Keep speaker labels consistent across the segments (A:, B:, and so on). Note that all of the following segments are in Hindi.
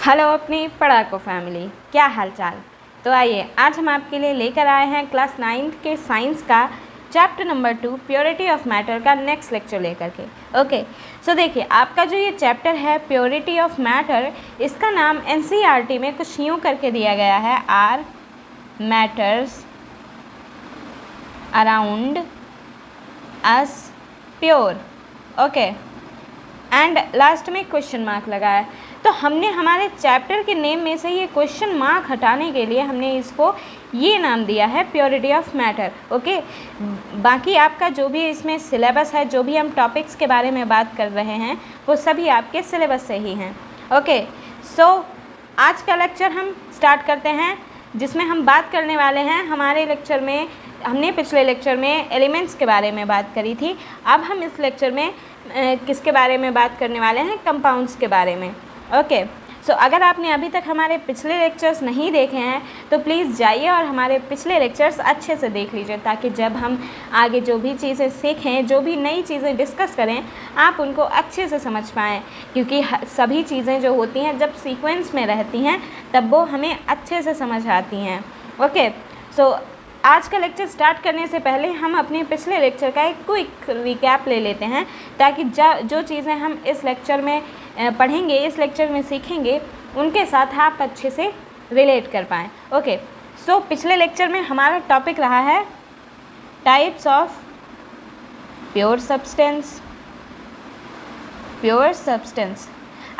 A: हेलो अपनी पढ़ाकू फैमिली, क्या हाल चाल। तो आइए आज हम आपके लिए लेकर आए हैं क्लास 9 के साइंस का chapter number 2 purity of matter का नेक्स्ट लेक्चर लेकर के। ओके, सो देखिए आपका जो ये चैप्टर है प्योरिटी ऑफ मैटर, इसका नाम एनसीईआरटी में कुछ यूँ करके दिया गया है, are matters around us pure. Okay, and last में क्वेश्चन मार्क लगा है। तो हमने हमारे चैप्टर के नेम में से ये क्वेश्चन मार्क हटाने के लिए हमने इसको ये नाम दिया है प्योरिटी ऑफ मैटर। ओके, बाकी आपका जो भी इसमें सिलेबस है, जो भी हम टॉपिक्स के बारे में बात कर रहे हैं, वो सभी आपके सिलेबस से ही हैं। ओके, सो आज का लेक्चर हम स्टार्ट करते हैं, जिसमें हम बात करने वाले हैं। हमारे लेक्चर में हमने पिछले लेक्चर में एलिमेंट्स के बारे में बात करी थी। अब हम इस लेक्चर में किसके बारे में बात करने वाले हैं? कंपाउंड्स के बारे में। ओके, सो अगर आपने अभी तक हमारे पिछले लेक्चर्स नहीं देखे हैं तो प्लीज़ जाइए और हमारे पिछले लेक्चर्स अच्छे से देख लीजिए, ताकि जब हम आगे जो भी चीज़ें सीखें, जो भी नई चीज़ें डिस्कस करें, आप उनको अच्छे से समझ पाएँ। क्योंकि सभी चीज़ें जो होती हैं जब सीक्वेंस में रहती हैं तब वो हमें अच्छे से समझ आती हैं। ओके, सो आज का लेक्चर स्टार्ट करने से पहले हम अपने पिछले लेक्चर का एक क्विक रिकैप ले लेते हैं, ताकि जो चीज़ें हम इस लेक्चर में पढ़ेंगे, इस लेक्चर में सीखेंगे, उनके साथ आप अच्छे से रिलेट कर पाएँ। ओके, सो पिछले लेक्चर में हमारा टॉपिक रहा है types of pure substance. Pure substance,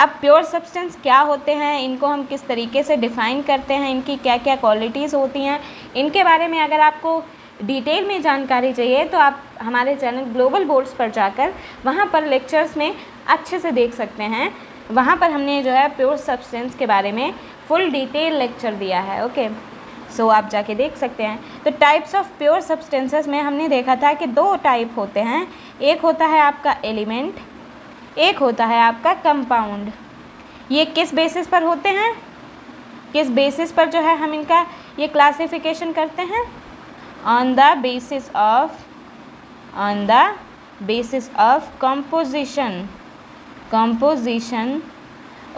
A: अब प्योर सब्सटेंस क्या होते हैं, इनको हम किस तरीके से डिफ़ाइन करते हैं, इनकी क्या क्या क्वालिटीज़ होती हैं, इनके बारे में अगर आपको डिटेल में जानकारी चाहिए तो आप हमारे चैनल ग्लोबल बोर्ड्स पर जाकर वहाँ पर लेक्चर्स में अच्छे से देख सकते हैं। वहाँ पर हमने जो है प्योर सब्सटेंस के बारे में फुल डिटेल लेक्चर दिया है। ओके, सो आप जाके देख सकते हैं। तो टाइप्स ऑफ प्योर सब्सटेंसेस में हमने देखा था कि दो टाइप होते हैं, एक होता है आपका एलिमेंट, एक होता है आपका कंपाउंड। ये किस बेसिस पर होते हैं, किस बेसिस पर जो है हम इनका ये क्लासिफिकेशन करते हैं? On the basis of composition.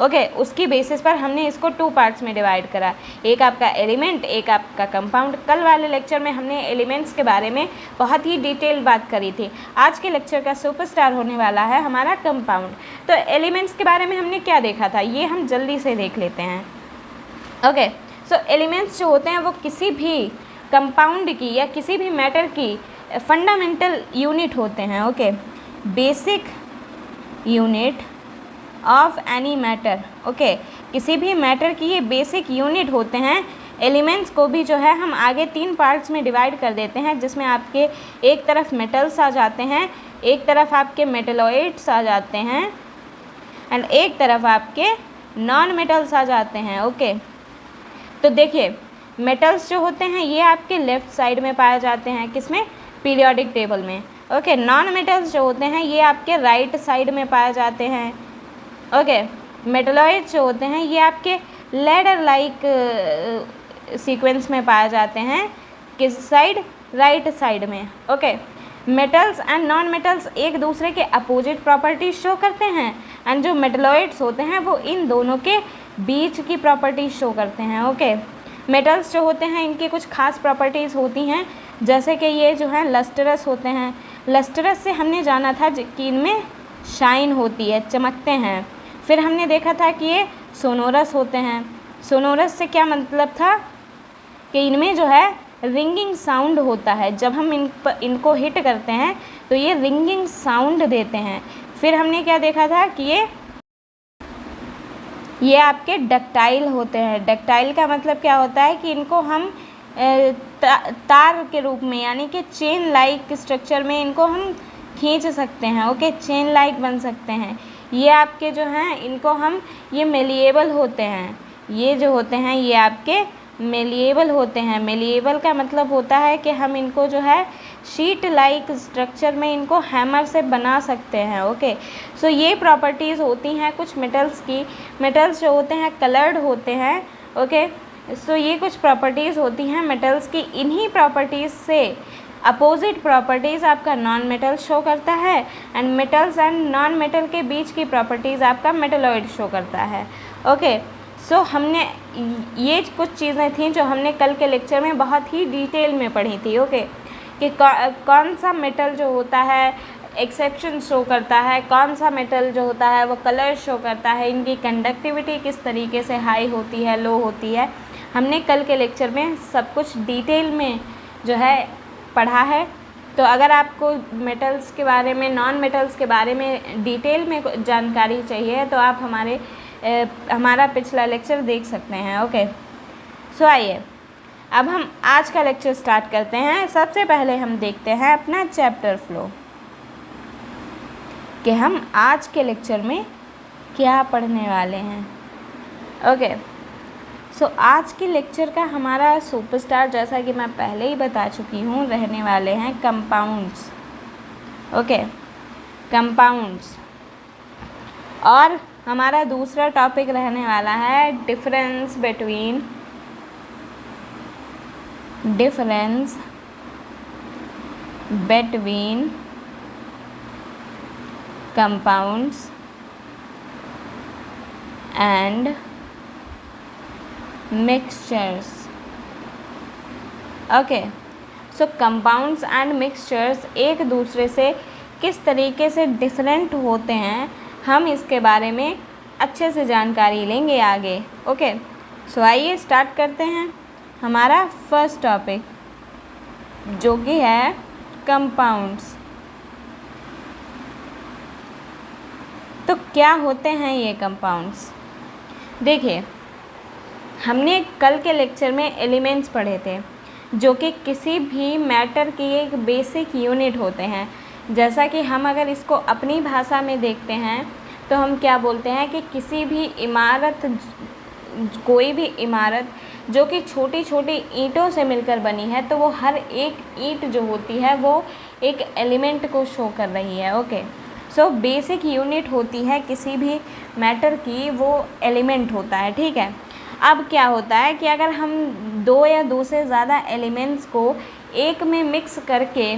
A: Okay, उसकी बेसिस पर हमने इसको 2 पार्ट्स में डिवाइड करा, एक आपका एलिमेंट, एक आपका कंपाउंड। कल वाले लेक्चर में हमने एलिमेंट्स के बारे में बहुत ही डिटेल्ड बात करी थी। आज के लेक्चर का सुपरस्टार होने वाला है हमारा कंपाउंड। तो एलिमेंट्स के बारे में हमने क्या देखा था, ये हम जल्दी से देख लेते हैं। ओके, सो एलिमेंट्स जो होते हैं वो किसी भी कंपाउंड की या किसी भी मैटर की फंडामेंटल यूनिट होते हैं। Okay, basic unit of any matter. Okay, किसी भी मैटर की ये बेसिक यूनिट होते हैं। एलिमेंट्स को भी जो है हम आगे 3 पार्ट्स में डिवाइड कर देते हैं, जिसमें आपके एक तरफ मेटल्स आ जाते हैं, एक तरफ आपके मेटलॉइड्स आ जाते हैं, एंड एक तरफ आपके नॉन मेटल्स आ जाते हैं। ओके, तो देखिए मेटल्स जो होते हैं ये आपके लेफ़्ट साइड में पाए जाते हैं, किसमें? पीरियोडिक टेबल में। ओके, नॉन मेटल्स जो होते हैं ये आपके राइट साइड में पाए जाते हैं। ओके, मेटलॉइड्स जो होते हैं ये आपके लैडर लाइक सीक्वेंस में पाए जाते हैं, किस साइड? राइट साइड में। Okay, metals and non metals एक दूसरे के अपोजिट प्रॉपर्टीज शो करते हैं, एंड जो मेटलॉइड्स होते हैं वो इन दोनों के बीच की प्रॉपर्टीज शो करते हैं। ओके, मेटल्स जो होते हैं इनकी कुछ खास प्रॉपर्टीज़ होती हैं, जैसे कि ये जो है लस्टरस होते हैं। लस्टरस से हमने जाना था कि इनमें शाइन होती है, चमकते हैं। फिर हमने देखा था कि ये सोनोरस होते हैं। सोनोरस से क्या मतलब था कि इनमें जो है रिंगिंग साउंड होता है, जब हम इनको हिट करते हैं तो ये रिंगिंग साउंड देते हैं। फिर हमने क्या देखा था कि ये आपके डक्टाइल होते हैं। डक्टाइल का मतलब क्या होता है कि इनको हम तार के रूप में, यानी कि चेन लाइक स्ट्रक्चर में इनको हम खींच सकते हैं। ओके, चेन लाइक बन सकते हैं। ये आपके जो हैं इनको हम, ये मेलिएबल होते हैं। ये जो होते हैं ये आपके मेलिएबल होते हैं। मेलिएबल का मतलब होता है कि हम इनको जो है शीट लाइक स्ट्रक्चर में इनको हैमर से बना सकते हैं। ओके, सो ये प्रॉपर्टीज़ होती हैं कुछ मेटल्स की। मेटल्स जो होते हैं कलर्ड होते हैं। ओके, सो ये कुछ प्रॉपर्टीज़ होती हैं मेटल्स की। इन्हीं प्रॉपर्टीज़ से अपोजिट प्रॉपर्टीज़ आपका नॉन मेटल शो करता है, and metals and non metal के बीच की प्रॉपर्टीज़ आपका मेटलॉइड शो करता है। ओके, सो हमने ये कुछ चीज़ें थी जो हमने कल के लेक्चर में बहुत ही डिटेल में पढ़ी थी। ओके, कि कौन सा मेटल जो होता है एक्सेप्शन शो करता है, कौन सा मेटल जो होता है वो कलर शो करता है, इनकी कंडक्टिविटी किस तरीके से हाई होती है, लो होती है, हमने कल के लेक्चर में सब कुछ डिटेल में जो है पढ़ा है। तो अगर आपको मेटल्स के बारे में, नॉन मेटल्स के बारे में डिटेल में जानकारी चाहिए तो आप हमारा पिछला लेक्चर देख सकते हैं। ओके, सो आइए अब हम आज का लेक्चर स्टार्ट करते हैं। सबसे पहले हम देखते हैं अपना चैप्टर फ्लो, कि हम आज के लेक्चर में क्या पढ़ने वाले हैं। ओके, सो आज के लेक्चर का हमारा सुपरस्टार, जैसा कि मैं पहले ही बता चुकी हूँ, रहने वाले हैं कंपाउंड्स। Okay, compounds. और हमारा दूसरा टॉपिक रहने वाला है difference between compounds and mixtures. Okay, so compounds and mixtures एक दूसरे से किस तरीके से डिफरेंट होते हैं, हम इसके बारे में अच्छे से जानकारी लेंगे आगे। ओके, सो आइए स्टार्ट करते हैं हमारा फर्स्ट टॉपिक, जो कि है कंपाउंड्स। तो क्या होते हैं ये कंपाउंड्स? देखिए, हमने कल के लेक्चर में एलिमेंट्स पढ़े थे, जो कि किसी भी मैटर की एक बेसिक यूनिट होते हैं। जैसा कि हम अगर इसको अपनी भाषा में देखते हैं तो हम क्या बोलते हैं कि किसी भी इमारत, कोई भी इमारत जो कि छोटी छोटी ईंटों से मिलकर बनी है, तो वो हर एक ईंट जो होती है वो एक एलिमेंट को शो कर रही है। ओके, सो बेसिक यूनिट होती है किसी भी मैटर की, वो एलिमेंट होता है। ठीक है, अब क्या होता है कि अगर हम दो या दो से ज़्यादा एलिमेंट्स को एक में मिक्स करके,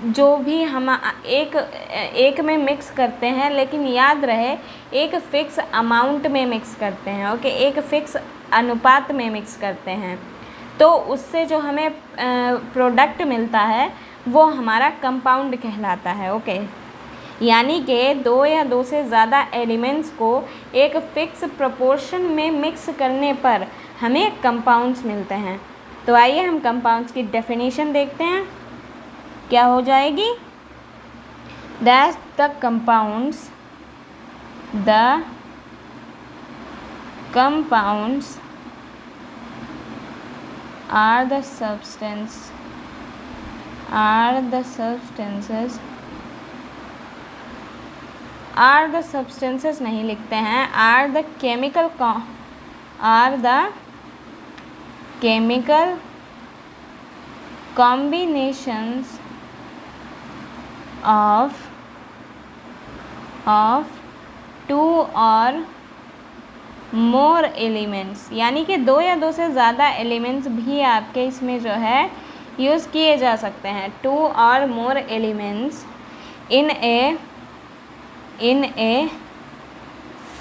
A: जो भी हम एक में मिक्स करते हैं, लेकिन याद रहे एक फ़िक्स अमाउंट में मिक्स करते हैं। ओके, एक फ़िक्स अनुपात में मिक्स करते हैं, तो उससे जो हमें प्रोडक्ट मिलता है वो हमारा कंपाउंड कहलाता है। ओके, यानी कि दो या दो से ज़्यादा एलिमेंट्स को एक फ़िक्स प्रोपोर्शन में मिक्स करने पर हमें कंपाउंड्स मिलते हैं। तो आइए हम कंपाउंड्स की डेफिनेशन देखते हैं, क्या हो जाएगी। That the compounds are the substances नहीं लिखते हैं, are the chemical combinations of two or more elements, यानी कि दो या दो से ज़्यादा एलिमेंट्स भी आपके इसमें जो है यूज़ किए जा सकते हैं। टू और more elements in a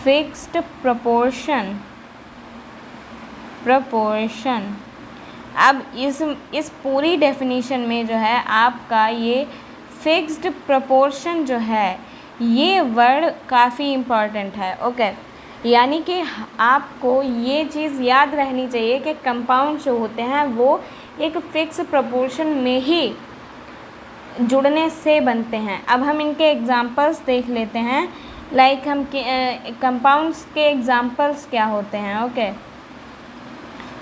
A: fixed proportion। अब इस पूरी डेफिनेशन में जो है आपका ये फिक्स्ड प्रोपोर्शन जो है, ये वर्ड काफ़ी इम्पॉर्टेंट है। ओके, यानी कि आपको ये चीज़ याद रहनी चाहिए कि कंपाउंड जो होते हैं वो एक फ़िक्स प्रोपोर्शन में ही जुड़ने से बनते हैं। अब हम इनके एग्ज़ाम्पल्स देख लेते हैं, लाइक हम कंपाउंड्स के एग्ज़ाम्पल्स क्या होते हैं। ओके,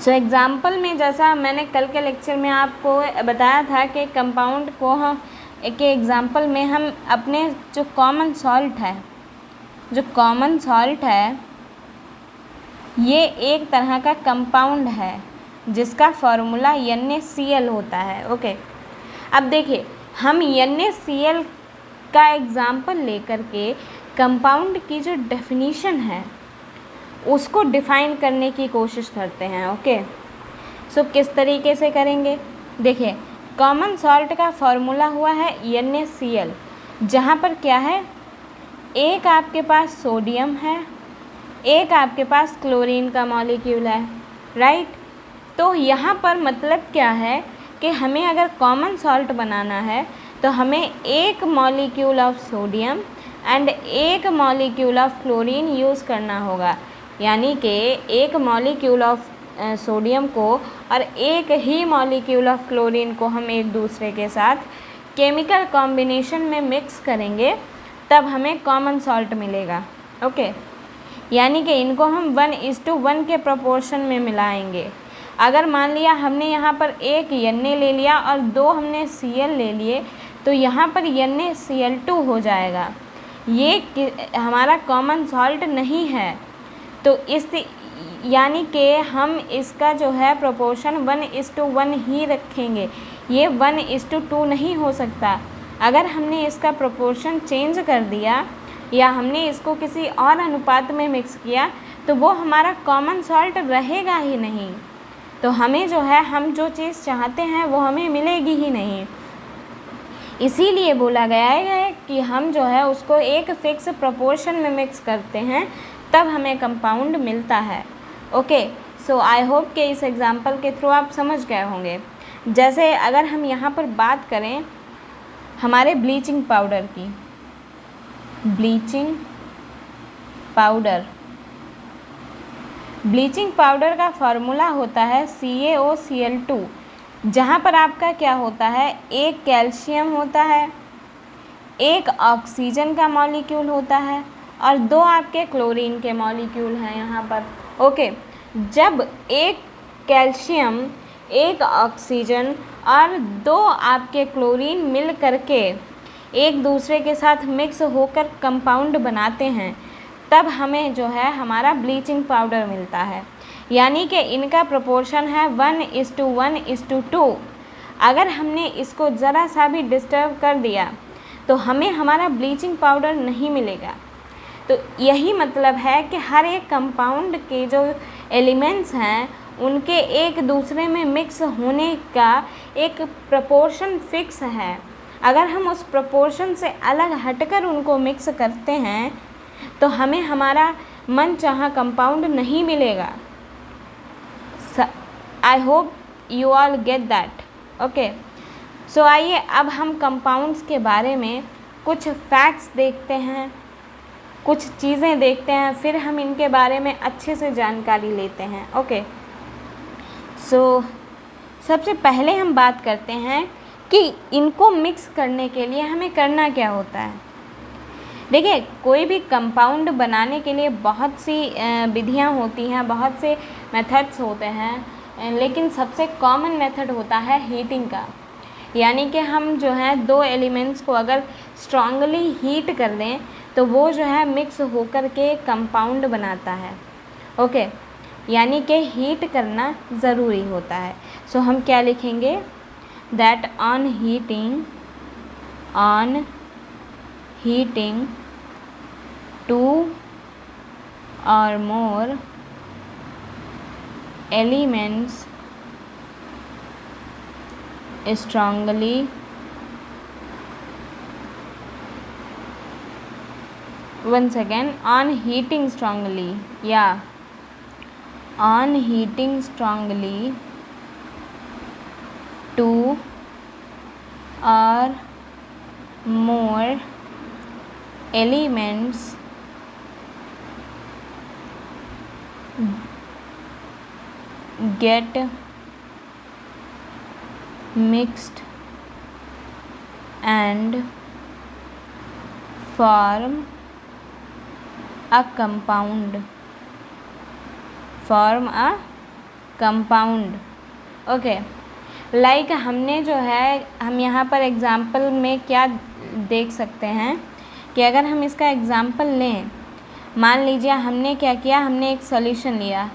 A: सो एग्ज़ाम्पल में जैसा मैंने कल के लेक्चर में आपको बताया था कि कंपाउंड को हम के एग्ज़ाम्पल में हम अपने जो कॉमन सॉल्ट है ये एक तरह का कंपाउंड है जिसका फॉर्मूला NaCl होता है। ओके, अब देखिए हम NaCl का एग्ज़ाम्पल लेकर के कंपाउंड की जो डेफिनीशन है उसको डिफ़ाइन करने की कोशिश करते हैं। ओके, सो किस तरीके से करेंगे? देखिए, कॉमन सॉल्ट का फॉर्मूला हुआ है NaCl, जहाँ पर क्या है, एक आपके पास सोडियम है एक आपके पास क्लोरीन का मॉलिक्यूल है, राइट। तो यहाँ पर मतलब क्या है कि हमें अगर कॉमन सॉल्ट बनाना है तो हमें एक मॉलिक्यूल ऑफ सोडियम एंड एक मॉलिक्यूल ऑफ क्लोरीन यूज़ करना होगा। यानी कि एक मॉलिक्यूल ऑफ सोडियम को और एक ही मॉलिक्यूल ऑफ क्लोरीन को हम एक दूसरे के साथ केमिकल कॉम्बिनेशन में मिक्स करेंगे, तब हमें कॉमन सॉल्ट मिलेगा। ओके, यानी कि इनको हम 1:1 के प्रोपोर्शन में मिलाएंगे। अगर मान लिया हमने यहाँ पर एक Na ले लिया और 2 हमने Cl ले लिए, तो यहाँ पर NaCl2 हो जाएगा। ये हमारा कॉमन सॉल्ट नहीं है। तो इस यानी कि हम इसका जो है प्रोपोर्शन 1:1 ही रखेंगे, ये 1:2 नहीं हो सकता। अगर हमने इसका प्रोपोर्शन चेंज कर दिया या हमने इसको किसी और अनुपात में मिक्स किया तो वो हमारा कॉमन सॉल्ट रहेगा ही नहीं। तो हमें जो है, हम जो चीज़ चाहते हैं वो हमें मिलेगी ही नहीं। इसीलिए बोला गया है कि हम जो है उसको एक फिक्स प्रोपोर्शन में मिक्स करते हैं, तब हमें कंपाउंड मिलता है। ओके, सो आई होप कि इस एग्जांपल के थ्रू आप समझ गए होंगे। जैसे अगर हम यहाँ पर बात करें हमारे ब्लीचिंग पाउडर की, ब्लीचिंग पाउडर का फार्मूला होता है CaOCl2, जहाँ पर आपका क्या होता है, एक कैल्शियम होता है, एक ऑक्सीजन का मॉलिक्यूल होता है और 2 आपके क्लोरीन के मॉलिक्यूल हैं यहाँ पर। ओके, जब एक कैल्शियम, एक ऑक्सीजन और 2 आपके क्लोरीन मिल करके एक दूसरे के साथ मिक्स होकर कंपाउंड बनाते हैं, तब हमें जो है हमारा ब्लीचिंग पाउडर मिलता है। यानी कि इनका प्रोपोर्शन है 1:1:2। अगर हमने इसको ज़रा सा भी डिस्टर्ब कर दिया तो हमें हमारा ब्लीचिंग पाउडर नहीं मिलेगा। तो यही मतलब है कि हर एक कंपाउंड के जो एलिमेंट्स हैं उनके एक दूसरे में मिक्स होने का एक प्रोपोर्शन फिक्स है। अगर हम उस प्रोपोर्शन से अलग हटकर उनको मिक्स करते हैं तो हमें हमारा मनचाहा कंपाउंड नहीं मिलेगा। I hope you all get that. Okay, so आइए अब हम कंपाउंड्स के बारे में कुछ फैक्ट्स देखते हैं, कुछ चीज़ें देखते हैं, फिर हम इनके बारे में अच्छे से जानकारी लेते हैं। ओके, सो सबसे पहले हम बात करते हैं कि इनको मिक्स करने के लिए हमें करना क्या होता है। देखिए, कोई भी कंपाउंड बनाने के लिए बहुत सी विधियाँ होती हैं, बहुत से मेथड्स होते हैं, लेकिन सबसे कॉमन मेथड होता है हीटिंग का। यानी कि हम जो है 2 एलिमेंट्स को अगर स्ट्रांगली हीट कर दें तो वो जो है मिक्स होकर के कंपाउंड बनाता है। ओके, यानी कि हीट करना ज़रूरी होता है। सो हम क्या लिखेंगे, that on heating 2 or more elements strongly once again on heating strongly two or more elements get mixed and form a compound. Okay, like हमने जो है, हम यहाँ पर एग्ज़ाम्पल में क्या देख सकते हैं कि अगर हम इसका एग्ज़ाम्पल लें, मान लीजिए हमने क्या किया, हमने एक सॉल्यूशन लिया।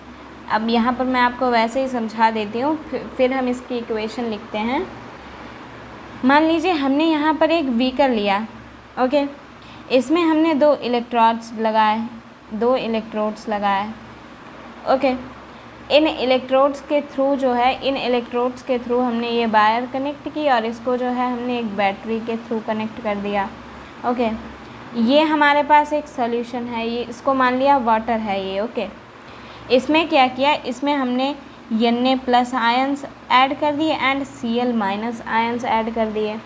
A: अब यहाँ पर मैं आपको वैसे ही समझा देती हूँ, फिर हम इसकी इक्वेशन लिखते हैं। मान लीजिए हमने यहाँ पर एक बीकर लिया। ओके, इसमें हमने 2 इलेक्ट्रोड्स लगाए। ओके, इन इलेक्ट्रोड्स के थ्रू हमने ये वायर कनेक्ट की और इसको जो है हमने एक बैटरी के थ्रू कनेक्ट कर दिया। ओके, ये हमारे पास एक सॉल्यूशन है, ये इसको मान लिया वाटर है ये, ओके। इसमें क्या किया, इसमें हमने Na+ आयंस ऐड कर दिए एंड Cl- आयंस ऐड कर दिए।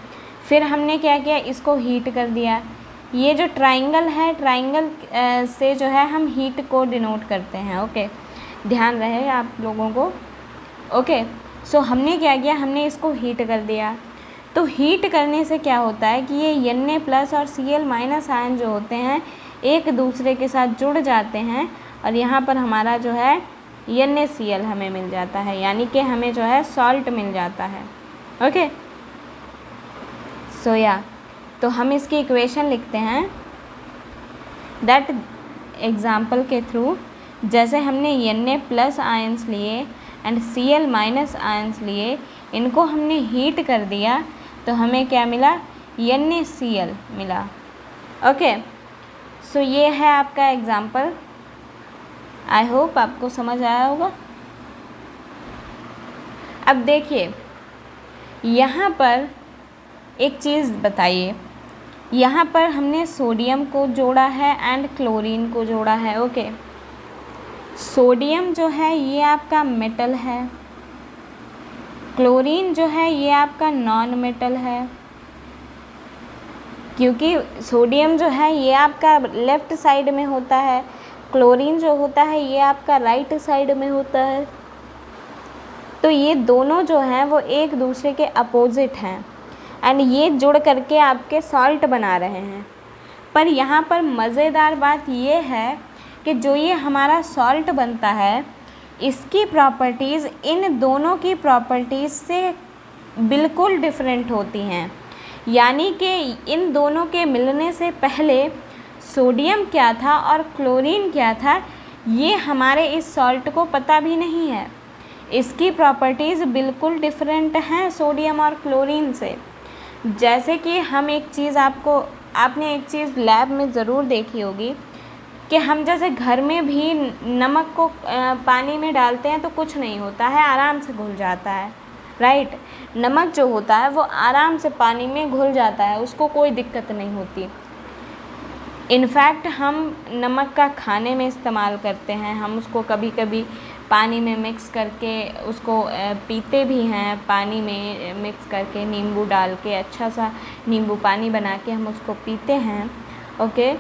A: फिर हमने क्या किया, इसको हीट कर दिया। ये जो ट्राइंगल है, ट्राइंगल से जो है हम हीट को डिनोट करते हैं, ओके, ध्यान रहे आप लोगों को, ओके। सो हमने क्या किया, हमने इसको हीट कर दिया। तो हीट करने से क्या होता है कि ये Na+ और Cl- आयन जो होते हैं एक दूसरे के साथ जुड़ जाते हैं और यहाँ पर हमारा जो है NaCl हमें मिल जाता है, यानी कि हमें जो है सॉल्ट मिल जाता है, ओके। सो या तो हम इसकी इक्वेशन लिखते हैं दैट एग्ज़ाम्पल के थ्रू, जैसे हमने Na+ आयंस लिए एंड Cl- आयंस लिए, इनको हमने हीट कर दिया तो हमें क्या मिला, NaCl मिला, ओके। सो ये है आपका एग्ज़ाम्पल, आई होप आपको समझ आया होगा। अब देखिए यहाँ पर एक चीज़ बताइए, यहाँ पर हमने सोडियम को जोड़ा है एंड क्लोरीन को जोड़ा है, ओके। सोडियम जो है ये आपका मेटल है, क्लोरीन जो है ये आपका नॉन मेटल है, क्योंकि सोडियम जो है ये आपका लेफ़्ट साइड में होता है, क्लोरीन जो होता है ये आपका राइट साइड में होता है। तो ये दोनों जो हैं वो एक दूसरे के अपोजिट हैं एंड ये जुड़ करके आपके सॉल्ट बना रहे हैं। पर यहाँ पर मज़ेदार बात ये है कि जो ये हमारा सॉल्ट बनता है, इसकी प्रॉपर्टीज़ इन दोनों की प्रॉपर्टीज़ से बिल्कुल डिफरेंट होती हैं। यानी कि इन दोनों के मिलने से पहले सोडियम क्या था और क्लोरीन क्या था, ये हमारे इस सॉल्ट को पता भी नहीं है। इसकी प्रॉपर्टीज़ बिल्कुल डिफरेंट हैं सोडियम और क्लोरीन से। जैसे कि हम एक चीज़ आपने एक चीज़ लैब में ज़रूर देखी होगी कि हम जैसे घर में भी नमक को पानी में डालते हैं तो कुछ नहीं होता है, आराम से घुल जाता है, राइट। नमक जो होता है वो आराम से पानी में घुल जाता है, उसको कोई दिक्कत नहीं होती। इनफैक्ट हम नमक का खाने में इस्तेमाल करते हैं, हम उसको कभी कभी पानी में मिक्स करके उसको पीते भी हैं, पानी में मिक्स करके नींबू डाल के अच्छा सा नींबू पानी बना के हम उसको पीते हैं, ओके।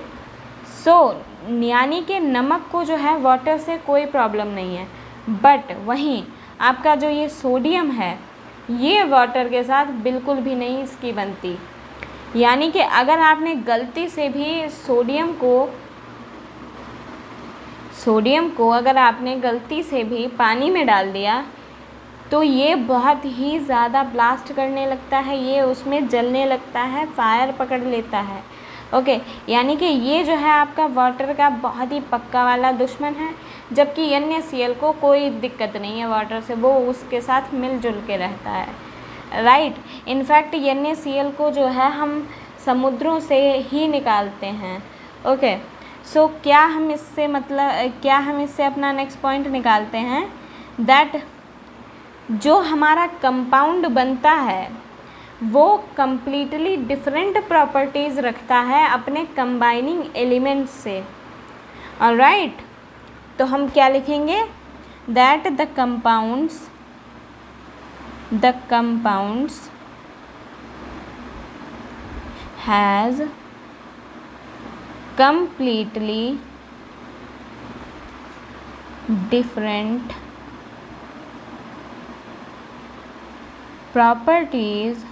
A: सो यानी कि नमक को जो है वाटर से कोई प्रॉब्लम नहीं है, बट वहीं आपका जो ये सोडियम है ये वाटर के साथ बिल्कुल भी नहीं इसकी बनती। यानी कि अगर आपने गलती से भी सोडियम को अगर आपने गलती से भी पानी में डाल दिया तो ये बहुत ही ज़्यादा ब्लास्ट करने लगता है, ये उसमें जलने लगता है, फायर पकड़ लेता है, ओके। यानी कि ये जो है आपका वाटर का बहुत ही पक्का वाला दुश्मन है, जबकि NaCl को कोई दिक्कत नहीं है वाटर से, वो उसके साथ मिलजुल के रहता है, राइट। इनफैक्ट NaCl को जो है हम समुद्रों से ही निकालते हैं, ओके। सो क्या हम इससे अपना नेक्स्ट पॉइंट निकालते हैं दैट जो हमारा कंपाउंड बनता है वो कम्प्लीटली डिफरेंट प्रॉपर्टीज़ रखता है अपने कंबाइनिंग एलिमेंट्स से, ऑलराइट। तो हम क्या लिखेंगे that the compounds has completely different properties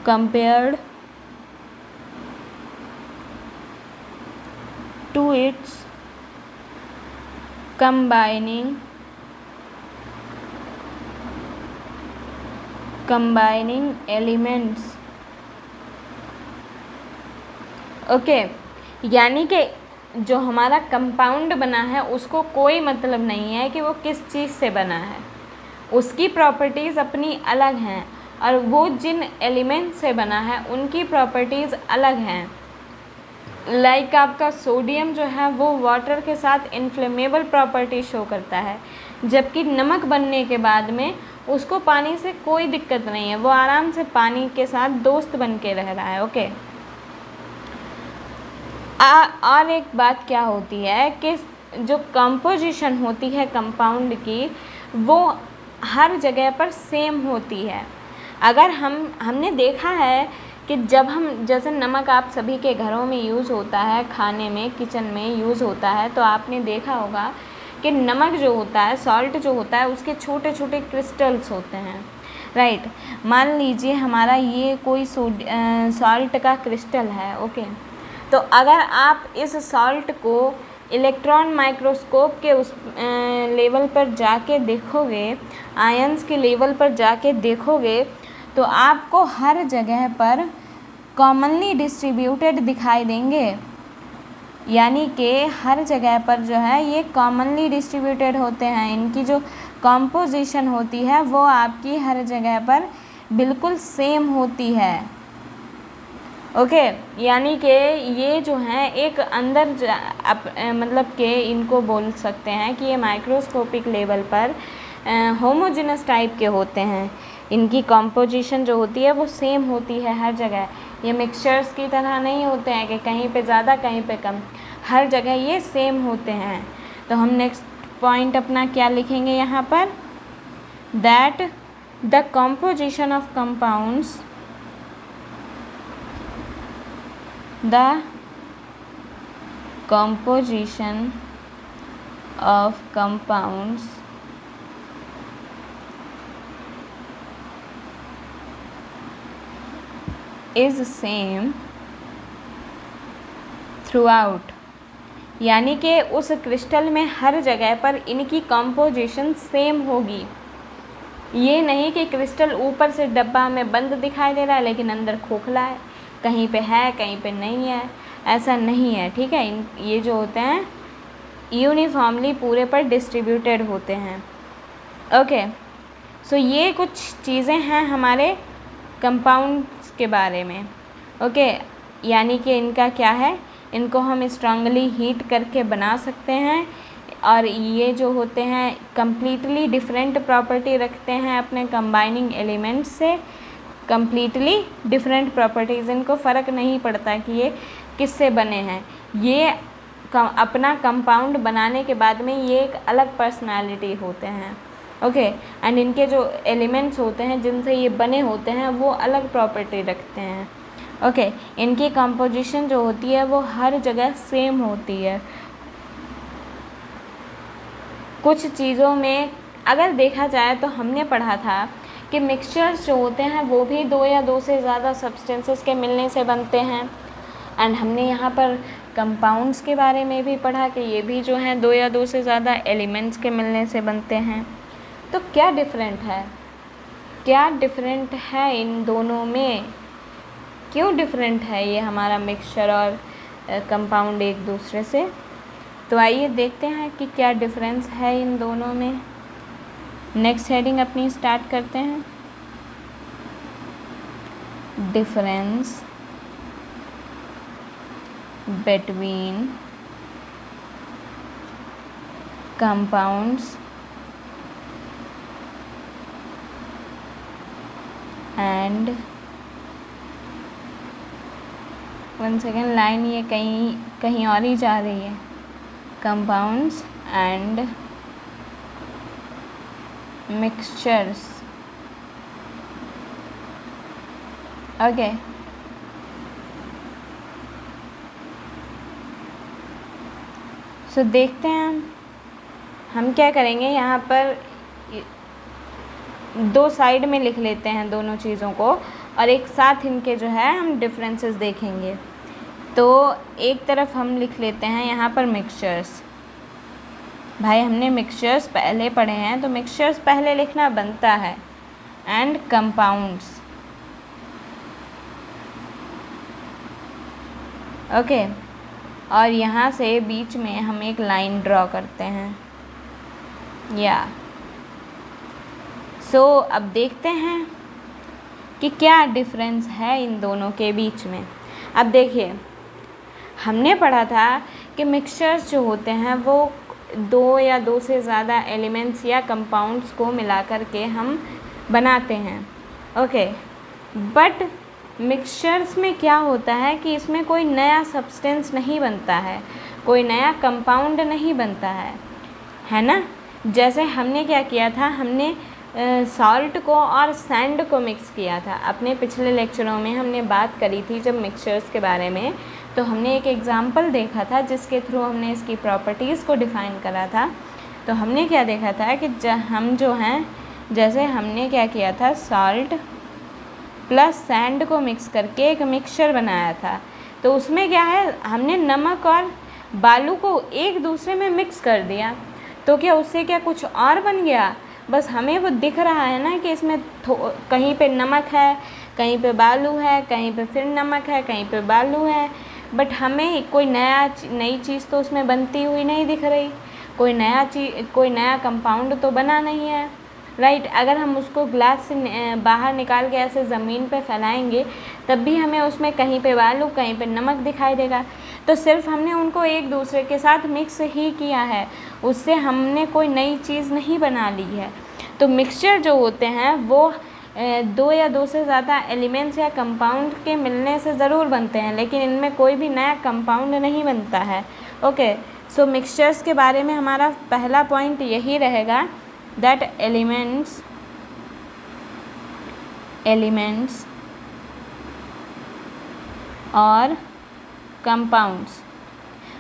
A: compared to its combining elements, okay. यानी कि जो हमारा कंपाउंड बना है उसको कोई मतलब नहीं है कि वो किस चीज़ से बना है, उसकी प्रॉपर्टीज़ अपनी अलग हैं और वो जिन एलिमेंट से बना है उनकी प्रॉपर्टीज़ अलग हैं। लाइक आपका सोडियम जो है वो वाटर के साथ इन्फ्लेमेबल प्रॉपर्टी शो करता है, जबकि नमक बनने के बाद में उसको पानी से कोई दिक्कत नहीं है, वो आराम से पानी के साथ दोस्त बन के रह रहा है। ओके। और एक बात क्या होती है कि जो कंपोजिशन होती है कंपाउंड की, वो हर जगह पर सेम होती है। अगर हमने देखा है कि जब हम, जैसे नमक आप सभी के घरों में यूज़ होता है, खाने में, किचन में यूज़ होता है, तो आपने देखा होगा कि नमक जो होता है, सॉल्ट जो होता है, उसके छोटे छोटे क्रिस्टल्स होते हैं, राइट। मान लीजिए हमारा ये कोई सॉल्ट का क्रिस्टल है। ओके। तो अगर आप इस सॉल्ट को इलेक्ट्रॉन माइक्रोस्कोप के उस लेवल पर जाके देखोगे, आयंस के लेवल पर जाके देखोगे, तो आपको हर जगह पर कॉमनली डिस्ट्रीब्यूटेड दिखाई देंगे। यानी कि हर जगह पर जो है ये कॉमनली डिस्ट्रीब्यूटेड होते हैं। इनकी जो कॉम्पोजिशन होती है वो आपकी हर जगह पर बिल्कुल सेम होती है। ओके। यानी कि ये जो हैं एक अंदर मतलब कि इनको बोल सकते हैं कि ये माइक्रोस्कोपिक लेवल पर होमोजेनस टाइप के होते हैं। इनकी कॉम्पोजिशन जो होती है वो सेम होती है हर जगह। ये मिक्सचर्स की तरह नहीं होते हैं कि कहीं पे ज़्यादा कहीं पे कम, हर जगह ये सेम होते हैं। तो हम नेक्स्ट पॉइंट अपना क्या लिखेंगे यहाँ पर, that the composition of compounds, the composition of compounds is same throughout। यानी कि उस क्रिस्टल में हर जगह पर इनकी कंपोजिशन सेम होगी। ये नहीं कि क्रिस्टल ऊपर से डब्बा में बंद दिखाई दे रहा है लेकिन अंदर खोखला है, कहीं पे है कहीं पे नहीं है, ऐसा नहीं है। ठीक है। ये जो होते हैं यूनिफॉर्मली पूरे पर डिस्ट्रीब्यूटेड होते हैं। ओके। सो ये कुछ चीज़ें हैं हमारे कंपाउंड्स के बारे में। ओके। यानी कि इनका क्या है, इनको हम स्ट्रांगली हीट करके बना सकते हैं, और ये जो होते हैं कम्प्लीटली डिफरेंट प्रॉपर्टी रखते हैं अपने कंबाइनिंग एलिमेंट्स से, कम्प्लीटली डिफरेंट प्रॉपर्टीज़। इनको फ़र्क नहीं पड़ता कि ये किससे बने हैं, ये अपना कंपाउंड बनाने के बाद में ये एक अलग पर्सनालिटी होते हैं। ओके। एंड इनके जो एलिमेंट्स होते हैं जिनसे ये बने होते हैं वो अलग प्रॉपर्टी रखते हैं। ओके। इनकी कंपोजिशन जो होती है वो हर जगह सेम होती है। कुछ चीज़ों में अगर देखा जाए तो हमने पढ़ा था कि मिक्सचर्स जो होते हैं वो भी 2 या 2 से ज़्यादा सब्सटेंसेस के मिलने से बनते हैं। एंड हमने यहाँ पर कंपाउंड्स के बारे में भी पढ़ा कि ये भी जो हैं 2 या 2 से ज़्यादा एलिमेंट्स के मिलने से बनते हैं। तो क्या डिफरेंट है, क्या डिफरेंट है इन दोनों में, क्यों डिफरेंट है ये हमारा मिक्सचर और कंपाउंड एक दूसरे से? तो आइए देखते हैं कि क्या डिफरेंस है इन दोनों में। नेक्स्ट हेडिंग अपनी स्टार्ट करते हैं, difference between compounds and, one second, line ये कहीं और ही जा रही है, कंपाउंड्स एंड मिक्सचर्स। ओके। सो देखते हैं हम क्या करेंगे। यहाँ पर 2 साइड में लिख लेते हैं दोनों चीज़ों को, और एक साथ इनके जो है हम डिफरेंसेस देखेंगे। तो एक तरफ हम लिख लेते हैं यहाँ पर मिक्सचर्स। भाई हमने मिक्सचर्स पहले पढ़े हैं तो मिक्सचर्स पहले लिखना बनता है, एंड कंपाउंड्स। ओके। और यहाँ से बीच में हम एक लाइन ड्रॉ करते हैं, या सो अब देखते हैं कि क्या डिफरेंस है इन दोनों के बीच में। अब देखिए, हमने पढ़ा था कि मिक्सचर्स जो होते हैं वो दो या दो से ज़्यादा एलिमेंट्स या कंपाउंड्स को मिला कर के हम बनाते हैं। ओके, बट मिक्सचर्स में क्या होता है कि इसमें कोई नया सब्सटेंस नहीं बनता है, कोई नया कंपाउंड नहीं बनता है ना। जैसे हमने क्या किया था, हमने सॉल्ट को और सैंड को मिक्स किया था। अपने पिछले लेक्चरों में हमने बात करी थी जब मिक्सचर्स के बारे में, तो हमने एक एग्ज़ाम्पल देखा था जिसके थ्रू हमने इसकी प्रॉपर्टीज़ को डिफ़ाइन करा था। तो हमने क्या देखा था कि हम जो हैं, जैसे हमने क्या किया था, सॉल्ट प्लस सैंड को मिक्स करके एक मिक्सचर बनाया था। तो उसमें क्या है, हमने नमक और बालू को एक दूसरे में मिक्स कर दिया, तो क्या उससे क्या कुछ और बन गया? बस हमें वो दिख रहा है ना कि इसमें कहीं पे नमक है, कहीं पे बालू है, कहीं पे फिर नमक है, कहीं पे बालू है, बट हमें कोई नई चीज़ तो उसमें बनती हुई नहीं दिख रही, कोई नया कंपाउंड तो बना नहीं है, राइट। अगर हम उसको ग्लास से बाहर निकाल के ऐसे ज़मीन पे फैलाएंगे तब भी हमें उसमें कहीं पे बालू, कहीं पे नमक दिखाई देगा। तो सिर्फ हमने उनको एक दूसरे के साथ मिक्स ही किया है, उससे हमने कोई नई चीज़ नहीं बना ली है। तो मिक्सचर जो होते हैं वो दो या दो से ज़्यादा एलिमेंट्स या कंपाउंड के मिलने से ज़रूर बनते हैं, लेकिन इनमें कोई भी नया कंपाउंड नहीं बनता है। ओके, सो मिक्सचर्स के बारे में हमारा पहला पॉइंट यही रहेगा that elements और कंपाउंड्स।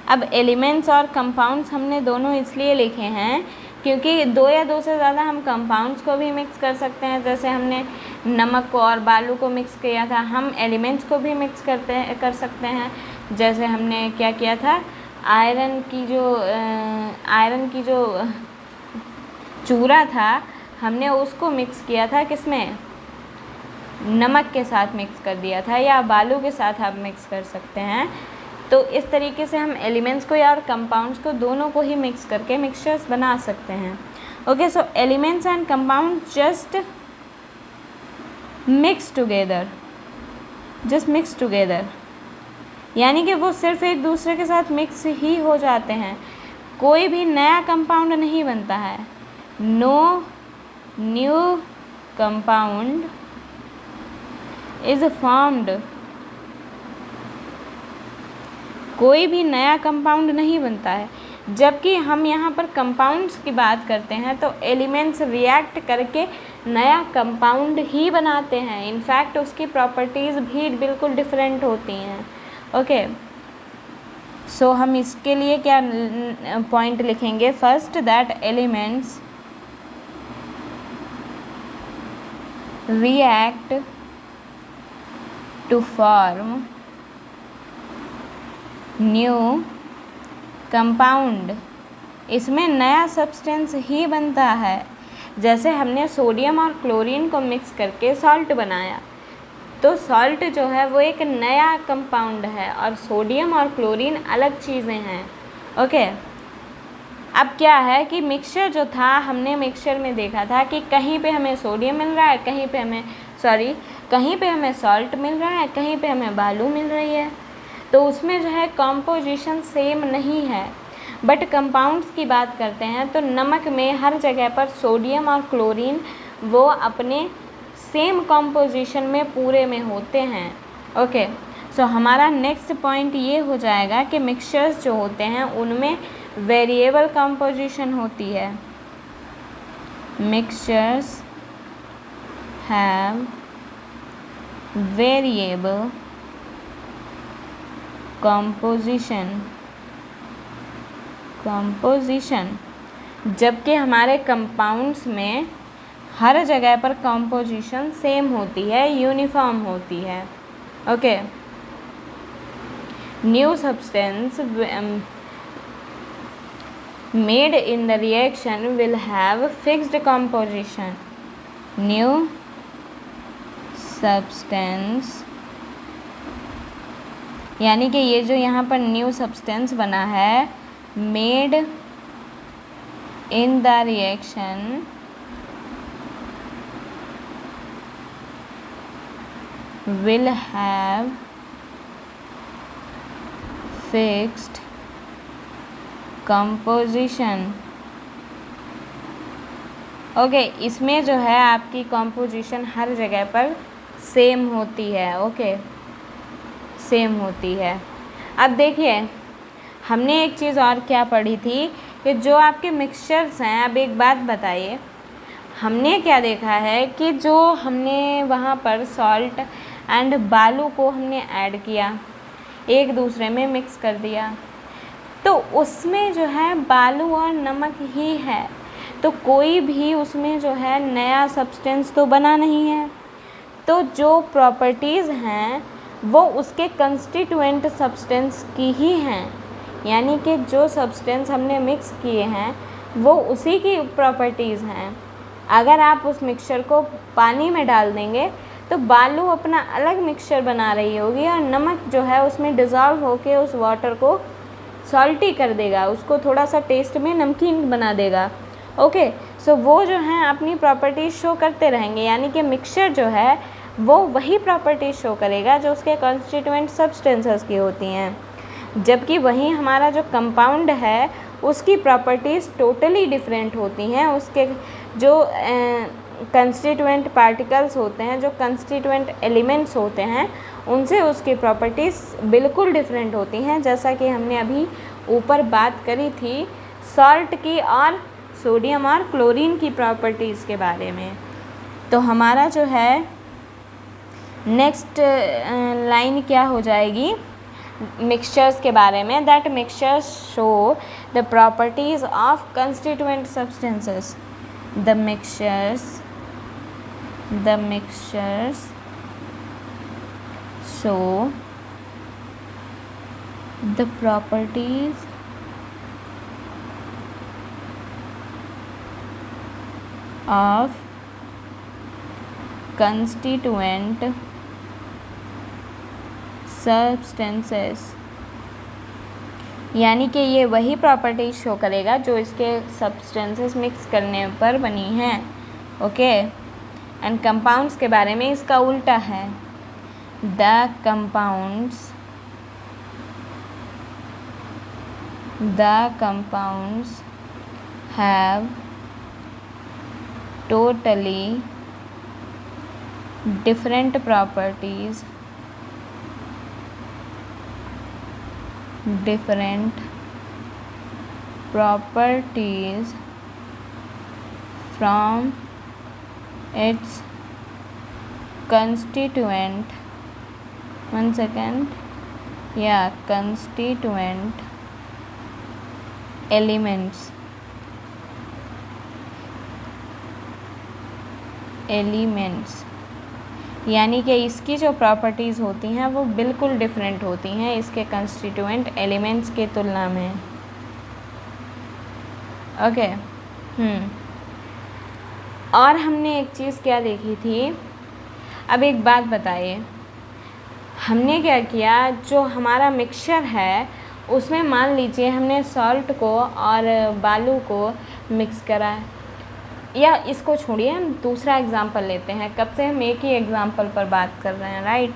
A: अब एलिमेंट्स और कंपाउंड्स हमने दोनों इसलिए लिखे हैं क्योंकि दो या दो से ज़्यादा हम कंपाउंड्स को भी मिक्स कर सकते हैं। जैसे हमने नमक को और बालू को मिक्स किया था, हम एलिमेंट्स को भी मिक्स कर सकते हैं। जैसे हमने क्या किया था, आयरन की जो चूरा था, हमने उसको मिक्स किया था किसमें, नमक के साथ मिक्स कर दिया था, या बालू के साथ आप मिक्स कर सकते हैं। तो इस तरीके से हम एलिमेंट्स को या और कंपाउंड्स को दोनों को ही मिक्स करके मिक्सचर्स बना सकते हैं। Okay, so elements and compound just mix together, यानी कि वो सिर्फ एक दूसरे के साथ मिक्स ही हो जाते हैं, कोई भी नया कंपाउंड नहीं बनता है। No new compound is formed, कोई भी नया कंपाउंड नहीं बनता है। जबकि हम यहाँ पर कंपाउंड्स की बात करते हैं तो एलिमेंट्स रिएक्ट करके नया कंपाउंड ही बनाते हैं। इनफैक्ट उसकी प्रॉपर्टीज़ भी बिल्कुल डिफरेंट होती हैं। ओके, सो हम इसके लिए क्या पॉइंट लिखेंगे, first that elements react to form new compound, इसमें नया सब्सटेंस ही बनता है। जैसे हमने सोडियम और क्लोरीन को मिक्स करके सॉल्ट बनाया, तो सॉल्ट जो है वो एक नया कंपाउंड है और सोडियम और क्लोरीन अलग चीज़ें हैं। ओके, अब क्या है कि मिक्सचर जो था, हमने मिक्सचर में देखा था कि कहीं पे हमें सोडियम मिल रहा है, कहीं पे हमें सॉल्ट मिल रहा है, कहीं पे हमें बालू मिल रही है। तो उसमें जो है कॉम्पोजिशन सेम नहीं है। बट कंपाउंड्स की बात करते हैं तो नमक में हर जगह पर सोडियम और क्लोरीन वो अपने सेम कॉम्पोजिशन में पूरे में होते हैं। ओके, सो हमारा नेक्स्ट पॉइंट ये हो जाएगा कि मिक्सचर्स जो होते हैं उनमें वेरिएबल कंपोजिशन होती है। मिक्सचर्स हैव वेरिएबल कंपोजिशन, जबकि हमारे कंपाउंड्स में हर जगह पर कंपोजिशन सेम होती है, यूनिफॉर्म होती है। Okay, new substance made in the reaction will have fixed composition. New substance, यानी कि ये जो यहाँ पर न्यू सब्सटेंस बना है, made in the reaction will have fixed composition. Okay, इसमें जो है आपकी कंपोजिशन हर जगह पर सेम होती है। ओके, सेम होती है। अब देखिए, हमने एक चीज़ और क्या पढ़ी थी कि जो आपके मिक्सचर्स हैं, अब एक बात बताइए, हमने क्या देखा है कि जो हमने वहाँ पर सॉल्ट एंड बालू को हमने ऐड किया, एक दूसरे में मिक्स कर दिया, तो उसमें जो है बालू और नमक ही है, तो कोई भी उसमें जो है नया सब्सटेंस तो बना नहीं है। तो जो प्रॉपर्टीज़ हैं वो उसके कंस्टिट्यूएंट सब्सटेंस की ही हैं, यानी कि जो सब्सटेंस हमने मिक्स किए हैं वो उसी की प्रॉपर्टीज़ हैं। अगर आप उस मिक्सचर को पानी में डाल देंगे तो बालू अपना अलग मिक्सचर बना रही होगी और नमक जो है उसमें डिज़ोल्व होके उस वाटर को सॉल्टी कर देगा, उसको थोड़ा सा टेस्ट में नमकीन बना देगा। ओके, सो वो जो है अपनी प्रॉपर्टीज़ शो करते रहेंगे, यानी कि मिक्सचर जो है वो वही प्रॉपर्टीज़ शो करेगा जो उसके कॉन्स्टिट्यूएंट सब्सटेंसेस की होती हैं, जबकि वहीं हमारा जो कंपाउंड है उसकी प्रॉपर्टीज़ टोटली डिफरेंट होती हैं। उसके जो कंस्टिट्यूएंट पार्टिकल्स होते हैं, जो कंस्टिट्यूएंट एलिमेंट्स होते हैं, उनसे उसकी प्रॉपर्टीज़ बिल्कुल डिफरेंट होती हैं, जैसा कि हमने अभी ऊपर बात करी थी सॉल्ट की और सोडियम और क्लोरीन की प्रॉपर्टीज़ के बारे में। तो हमारा जो है नेक्स्ट लाइन क्या हो जाएगी मिक्सचर्स के बारे में, that mixtures show the properties of constituent substances. The mixtures show the properties of constituent substances, यानी कि ये वही प्रॉपर्टीज शो करेगा जो इसके सब्सटेंसेस मिक्स करने पर बनी हैं। ओके, एंड कंपाउंड्स के बारे में इसका उल्टा है, the compounds have totally different properties from its constituent elements, यानी कि इसकी जो प्रॉपर्टीज़ होती हैं वो बिल्कुल डिफरेंट होती हैं इसके कंस्टिट्यूएंट एलिमेंट्स के तुलना में। ओके, और हमने एक चीज़ क्या देखी थी, अब एक बात बताइए, हमने क्या किया, जो हमारा मिक्सचर है उसमें मान लीजिए हमने सॉल्ट को और बालू को मिक्स करा है, या इसको छोड़िए हम दूसरा एग्ज़ाम्पल लेते हैं, कब से हम एक ही एग्ज़ाम्पल पर बात कर रहे हैं, राइट।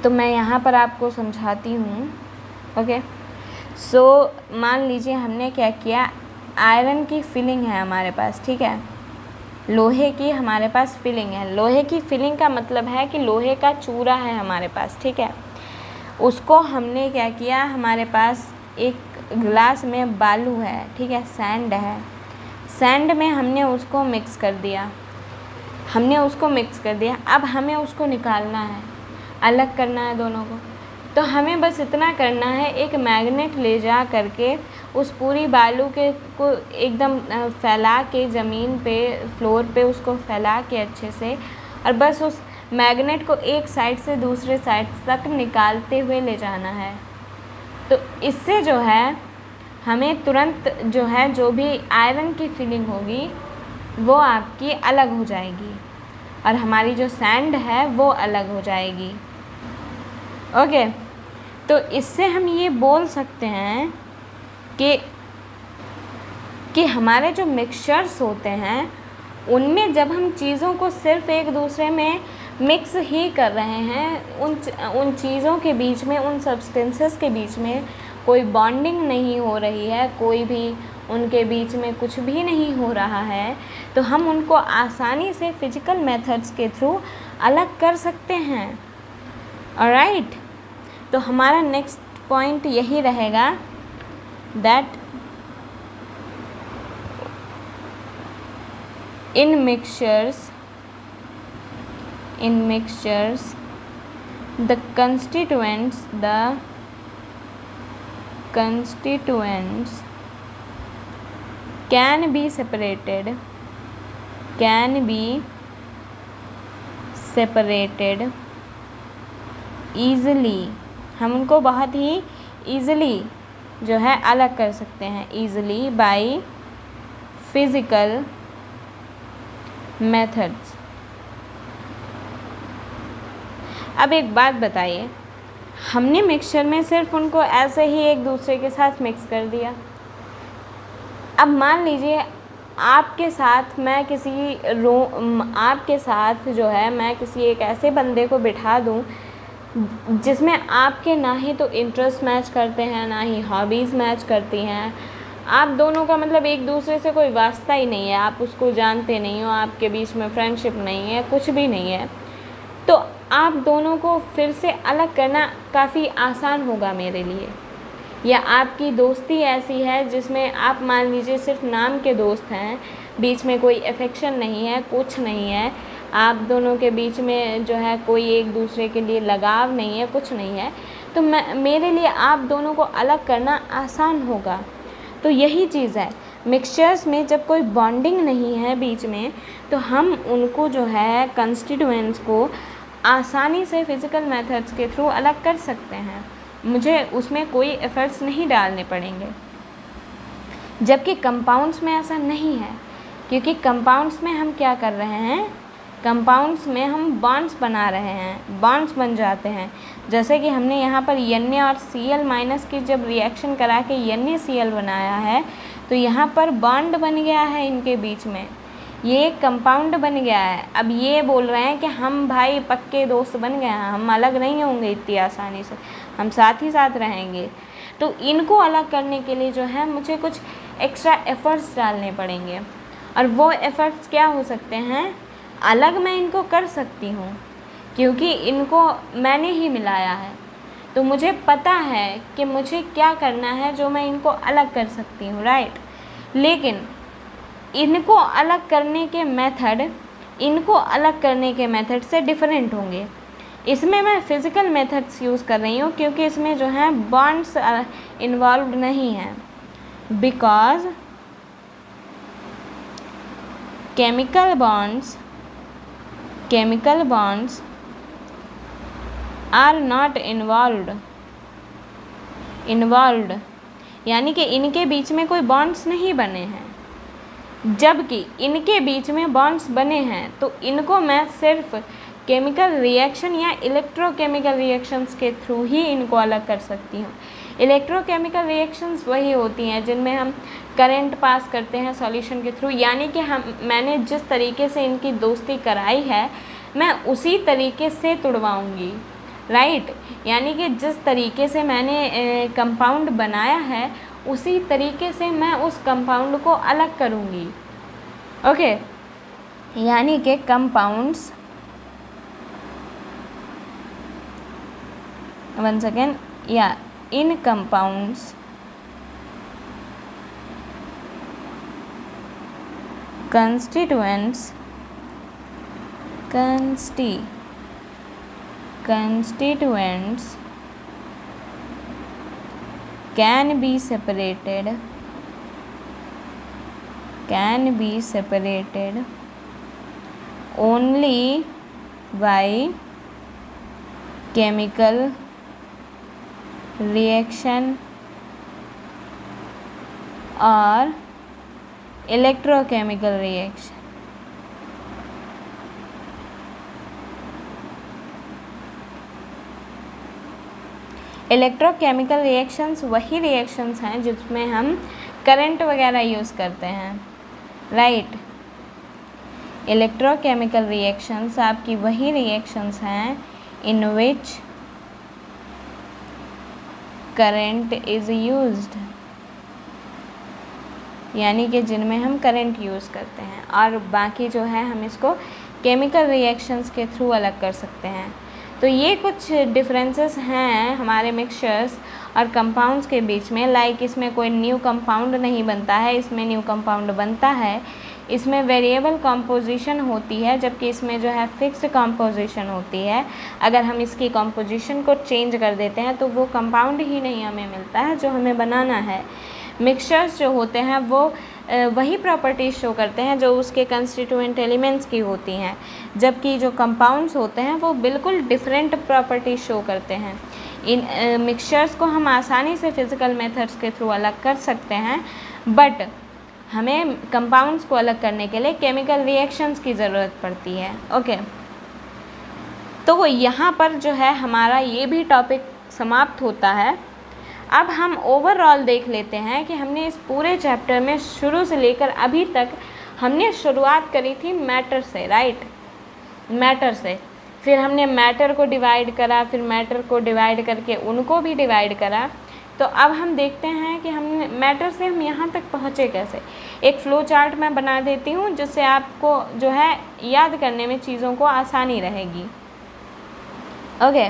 A: तो मैं यहाँ पर आपको समझाती हूँ। ओके, सो मान लीजिए हमने क्या किया, आयरन की फिलिंग है हमारे पास, ठीक है, लोहे की हमारे पास फिलिंग है। लोहे की फिलिंग का मतलब है कि लोहे का चूरा है हमारे पास, ठीक है। उसको हमने क्या किया, हमारे पास एक गिलास में बालू है, ठीक है, सैंड है, सैंड में हमने उसको मिक्स कर दिया, अब हमें उसको निकालना है, अलग करना है दोनों को। तो हमें बस इतना करना है, एक मैग्नेट ले जा करके उस पूरी बालू के को एकदम फैला के ज़मीन पे, फ्लोर पे उसको फैला के अच्छे से, और बस उस मैग्नेट को एक साइड से दूसरे साइड तक निकालते हुए ले जाना है। तो इससे जो है हमें तुरंत जो है जो भी आयरन की फिलिंग होगी वो आपकी अलग हो जाएगी और हमारी जो सैंड है वो अलग हो जाएगी। ओके, तो इससे हम ये बोल सकते हैं कि हमारे जो मिक्सचर्स होते हैं उनमें जब हम चीज़ों को सिर्फ एक दूसरे में मिक्स ही कर रहे हैं, उन चीज़ों के बीच में, उन सब्सटेंसेस के बीच में कोई बॉन्डिंग नहीं हो रही है, कोई भी उनके बीच में कुछ भी नहीं हो रहा है, तो हम उनको आसानी से फिजिकल मेथड्स के थ्रू अलग कर सकते हैं। ऑलराइट, तो हमारा नेक्स्ट पॉइंट यही रहेगा that in mixtures the constituents can be separated easily। हम उनको बहुत ही easily जो है अलग कर सकते हैं, easily by physical methods। अब एक बात बताइए, हमने मिक्सचर में सिर्फ उनको ऐसे ही एक दूसरे के साथ मिक्स कर दिया। अब मान लीजिए आपके साथ जो है मैं किसी एक ऐसे बंदे को बिठा दूं जिसमें आपके ना ही तो इंटरेस्ट मैच करते हैं, ना ही हॉबीज़ मैच करती हैं, आप दोनों का मतलब एक दूसरे से कोई वास्ता ही नहीं है, आप उसको जानते नहीं हो, आपके बीच में फ्रेंडशिप नहीं है, कुछ भी नहीं है, तो आप दोनों को फिर से अलग करना काफ़ी आसान होगा मेरे लिए। या आपकी दोस्ती ऐसी है जिसमें आप मान लीजिए सिर्फ नाम के दोस्त हैं, बीच में कोई अफेक्शन नहीं है, कुछ नहीं है, आप दोनों के बीच में जो है कोई एक दूसरे के लिए लगाव नहीं है, कुछ नहीं है, तो मेरे लिए आप दोनों को अलग करना आसान होगा। तो यही चीज़ है, मिक्सचर्स में जब कोई बॉन्डिंग नहीं है बीच में, तो हम उनको जो है कंस्टिट्यूएंट्स को आसानी से फिज़िकल मेथड्स के थ्रू अलग कर सकते हैं, मुझे उसमें कोई एफर्ट्स नहीं डालने पड़ेंगे। जबकि कंपाउंड्स में ऐसा नहीं है, क्योंकि कंपाउंड्स में हम क्या कर रहे हैं, कंपाउंड्स में हम बॉन्ड्स बना रहे हैं, बॉन्ड्स बन जाते हैं। जैसे कि हमने यहाँ पर Na और Cl- की जब रिएक्शन करा के NaCl बनाया है, तो यहाँ पर बॉन्ड बन गया है इनके बीच में, ये कंपाउंड बन गया है। अब ये बोल रहे हैं कि हम भाई पक्के दोस्त बन गए हैं, हम अलग नहीं होंगे इतनी आसानी से, हम साथ ही साथ रहेंगे। तो इनको अलग करने के लिए जो है मुझे कुछ एक्स्ट्रा एफ़र्ट्स डालने पड़ेंगे, और वो एफ़र्ट्स क्या हो सकते हैं, अलग मैं इनको कर सकती हूँ क्योंकि इनको मैंने ही मिलाया है, तो मुझे पता है कि मुझे क्या करना है जो मैं इनको अलग कर सकती हूँ, राइट। लेकिन इनको अलग करने के मेथड से डिफरेंट होंगे। इसमें मैं फ़िज़िकल मेथड्स यूज़ कर रही हूँ क्योंकि इसमें जो है बॉन्ड्स इन्वॉल्व नहीं हैं, because chemical bonds are not involved, यानी कि इनके बीच में कोई बॉन्ड्स नहीं बने हैं। जबकि इनके बीच में बॉन्ड्स बने हैं, तो इनको मैं सिर्फ केमिकल रिएक्शन या इलेक्ट्रोकेमिकल रिएक्शंस के थ्रू ही इनको अलग कर सकती हूँ। इलेक्ट्रोकेमिकल रिएक्शंस वही होती हैं जिनमें हम करंट पास करते हैं सॉल्यूशन के थ्रू, यानी कि मैंने जिस तरीके से इनकी दोस्ती कराई है मैं उसी तरीके से तुड़वाऊँगी, राइट। यानी कि जिस तरीके से मैंने कंपाउंड बनाया है उसी तरीके से मैं उस कंपाउंड को अलग करूँगी, ओके। यानी कि compounds, once again, yeah, in compounds constituents can be separated only by chemical reaction or electrochemical reaction। Electrochemical reactions वही रिएक्शंस हैं जिसमें हम करंट वगैरह यूज़ करते हैं, राइट। इलेक्ट्रोकेमिकल रिएक्शंस आपकी वही रिएक्शंस हैं इन विच करंट इज़ यूज्ड, यानी कि जिनमें हम करंट यूज़ करते हैं, और बाकी जो है हम इसको केमिकल रिएक्शंस के थ्रू अलग कर सकते हैं। तो ये कुछ डिफरेंसेस हैं हमारे मिक्सचर्स और कंपाउंड्स के बीच में। लाइक इसमें कोई न्यू कंपाउंड नहीं बनता है, इसमें न्यू कंपाउंड बनता है। इसमें वेरिएबल कंपोजिशन होती है, जबकि इसमें जो है फिक्स्ड कंपोजिशन होती है। अगर हम इसकी कंपोजिशन को चेंज कर देते हैं तो वो कंपाउंड ही नहीं हमें मिलता है जो हमें बनाना है। मिक्सचर्स जो होते हैं वो वही प्रॉपर्टीज़ शो करते हैं जो उसके कंस्टिट्यूएंट एलिमेंट्स की होती हैं, जबकि जो कंपाउंड्स होते हैं वो बिल्कुल डिफरेंट प्रॉपर्टीज़ शो करते हैं। इन मिक्सचर्स को हम आसानी से फिज़िकल मेथड्स के थ्रू अलग कर सकते हैं, बट हमें कंपाउंड्स को अलग करने के लिए केमिकल रिएक्शंस की ज़रूरत पड़ती है। ओके, तो यहाँ पर जो है हमारा ये भी टॉपिक समाप्त होता है। अब हम ओवरऑल देख लेते हैं कि हमने इस पूरे चैप्टर में शुरू से लेकर अभी तक हमने शुरुआत करी थी मैटर से, राइट, मैटर से। फिर हमने मैटर को डिवाइड करा, फिर मैटर को डिवाइड करके उनको भी डिवाइड करा। तो अब हम देखते हैं कि हमने मैटर से हम यहाँ तक पहुँचे कैसे। एक फ़्लो चार्ट मैं बना देती हूँ जिससे आपको जो है याद करने में चीज़ों को आसानी रहेगी। ओके,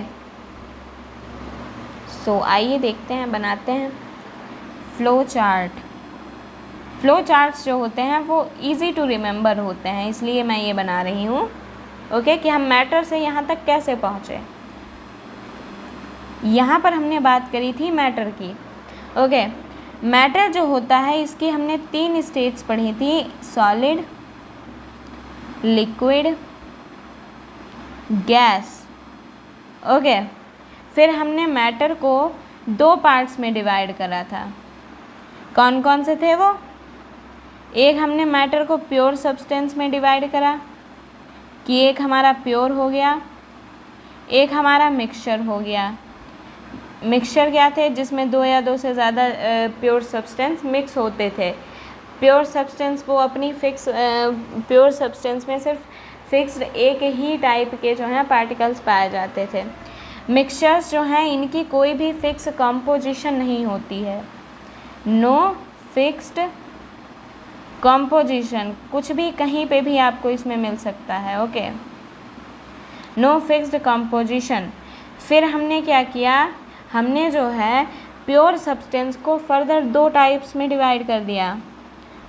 A: सो आइए देखते हैं, बनाते हैं फ़्लो चार्ट। फ़्लो चार्ट्स जो होते हैं वो इजी टू रिमेंबर होते हैं, इसलिए मैं ये बना रही हूँ। ओके, कि हम मैटर से यहाँ तक कैसे पहुँचे। यहाँ पर हमने बात करी थी मैटर की। ओके, मैटर जो होता है इसकी हमने 3 स्टेट्स पढ़ी थी, सॉलिड, लिक्विड, गैस। ओके, फिर हमने मैटर को 2 पार्ट्स में डिवाइड करा था। कौन कौन से थे वो? एक हमने मैटर को प्योर सब्सटेंस में डिवाइड करा कि एक हमारा प्योर हो गया, एक हमारा मिक्सचर हो गया। मिक्सचर क्या थे? जिसमें 2 या 2 से ज़्यादा प्योर सब्सटेंस मिक्स होते थे। प्योर सब्सटेंस वो अपनी प्योर सब्सटेंस में सिर्फ फिक्स्ड एक ही टाइप के जो हैं पार्टिकल्स पाए जाते थे। मिक्सचर्स जो हैं इनकी कोई भी फिक्स कंपोजिशन नहीं होती है, नो फिक्स्ड कंपोजिशन, कुछ भी कहीं पे भी आपको इसमें मिल सकता है। Okay, no fixed composition. फिर हमने क्या किया, हमने जो है प्योर सब्सटेंस को फर्दर 2 टाइप्स में डिवाइड कर दिया,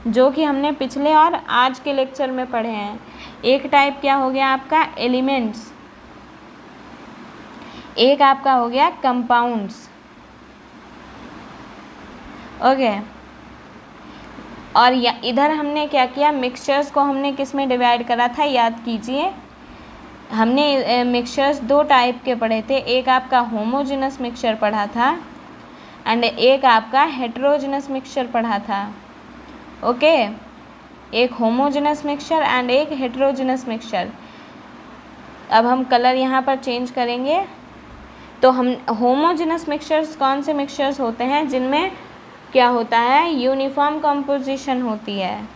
A: जो कि हमने पिछले और आज के लेक्चर में पढ़े हैं। एक टाइप क्या हो गया आपका, एलिमेंट्स, एक आपका हो गया कंपाउंड्स। ओके, और इधर हमने क्या किया, मिक्सचर्स को हमने किस में डिवाइड करा था, याद कीजिए। हमने मिक्सचर्स 2 टाइप के पढ़े थे, एक आपका होमोजेनस मिक्सचर पढ़ा था एंड एक आपका हेटेरोजेनस मिक्सचर पढ़ा था। ओके, एक होमोजेनस मिक्सचर एंड एक हेटेरोजेनस मिक्सचर। अब हम कलर यहाँ पर चेंज करेंगे। तो हम होमोजेनस मिक्सचर्स कौन से मिक्सचर्स होते हैं जिनमें क्या होता है, यूनिफॉर्म कंपोजिशन होती है,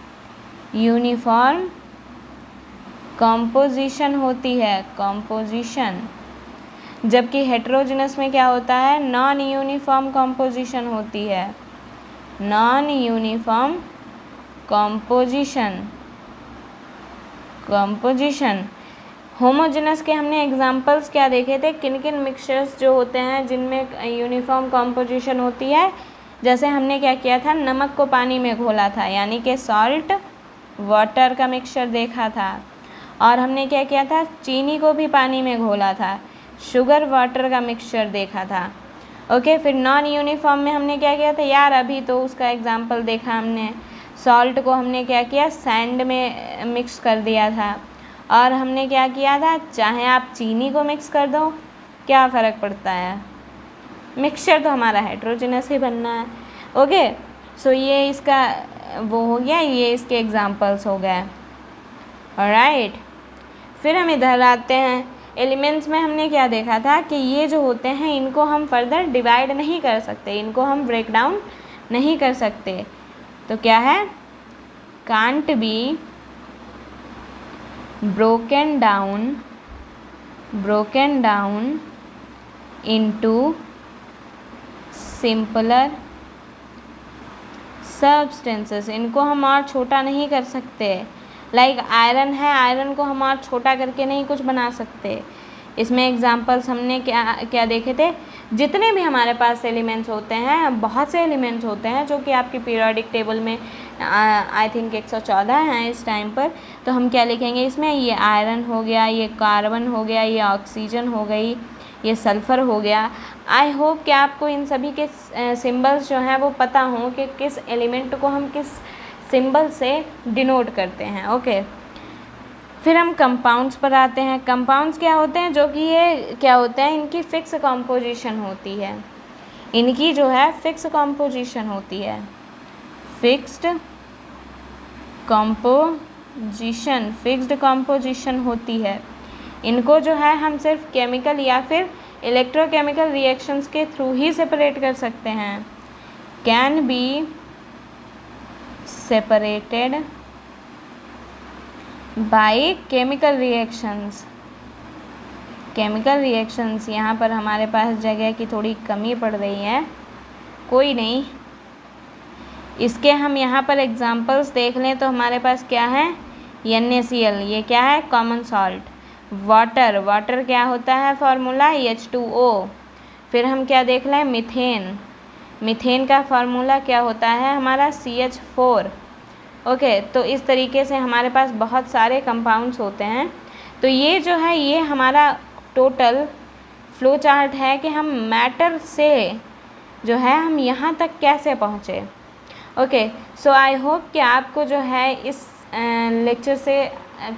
A: यूनिफॉर्म कंपोजिशन होती है, कंपोजिशन। जबकि हेटेरोजेनस में क्या होता है, नॉन यूनिफॉर्म कंपोजिशन होती है, नॉन यूनिफॉर्म कंपोजिशन। होमोजेनस के हमने एग्जांपल्स क्या देखे थे, किन किन मिक्सचर्स जो होते हैं जिनमें यूनिफॉर्म कंपोजिशन होती है। जैसे हमने क्या किया था, नमक को पानी में घोला था, यानी कि सॉल्ट वाटर का मिक्सचर देखा था। और हमने क्या किया था, चीनी को भी पानी में घोला था, शुगर वाटर का मिक्सचर देखा था। ओके, फिर नॉन यूनिफॉर्म में हमने क्या किया था यार, अभी तो उसका एग्जाम्पल देखा हमने, सॉल्ट को हमने क्या किया, सैंड में मिक्स कर दिया था। और हमने क्या किया था, चाहे आप चीनी को मिक्स कर दो, क्या फ़र्क पड़ता है, मिक्सचर तो हमारा हेटेरोजेनस ही बनना है। ओके, सो ये इसका वो हो गया, ये इसके एग्जांपल्स हो गए। ऑलराइट, फिर हम इधर आते हैं। एलिमेंट्स में हमने क्या देखा था कि ये जो होते हैं इनको हम फर्दर डिवाइड नहीं कर सकते, इनको हम ब्रेक डाउन नहीं कर सकते। तो क्या है, can't be broken down into simpler substances, इनको हम और छोटा नहीं कर सकते। लाइक आयरन है, आयरन को हम और छोटा करके नहीं कुछ बना सकते। इसमें एग्जांपल्स हमने क्या क्या देखे थे, जितने भी हमारे पास एलिमेंट्स होते हैं, बहुत से एलिमेंट्स होते हैं जो कि आपकी पीरियोडिक टेबल में आई थिंक 114 हैं इस टाइम पर। तो हम क्या लिखेंगे इसमें, ये आयरन हो गया, ये कार्बन हो गया, ये ऑक्सीजन हो गई, ये सल्फ़र हो गया। आई होप कि आपको इन सभी के सिंबल्स जो हैं वो पता हों कि किस एलिमेंट को हम किस सिंबल से डिनोट करते हैं। ओके, फिर हम कंपाउंड्स पर आते हैं। कंपाउंड्स क्या होते हैं, जो कि ये क्या होते हैं, इनकी फ़िक्स कॉम्पोजिशन होती है। इनकी जो है फ़िक्स कॉम्पोजिशन होती है, फिक्स्ड कॉम्पोजिशन होती है। इनको जो है हम सिर्फ केमिकल या फिर इलेक्ट्रोकेमिकल रिएक्शंस के थ्रू ही सेपरेट कर सकते हैं। Can be separated by chemical reactions. Chemical reactions, यहाँ पर हमारे पास जगह की थोड़ी कमी पड़ रही है, कोई नहीं। इसके हम यहाँ पर एग्जांपल्स देख लें तो हमारे पास क्या है, NaCl, ये क्या है, कॉमन सॉल्ट। वाटर, वाटर क्या होता है, फार्मूला H2O। फिर हम क्या देख लें, मीथेन, मीथेन का फार्मूला क्या होता है हमारा, CH4। ओके, तो इस तरीके से हमारे पास बहुत सारे कंपाउंड्स होते हैं। तो ये जो है ये हमारा टोटल फ्लो चार्ट है कि हम मैटर से जो है हम यहाँ तक कैसे पहुँचे। ओके, सो आई होप कि आपको जो है इस लेक्चर से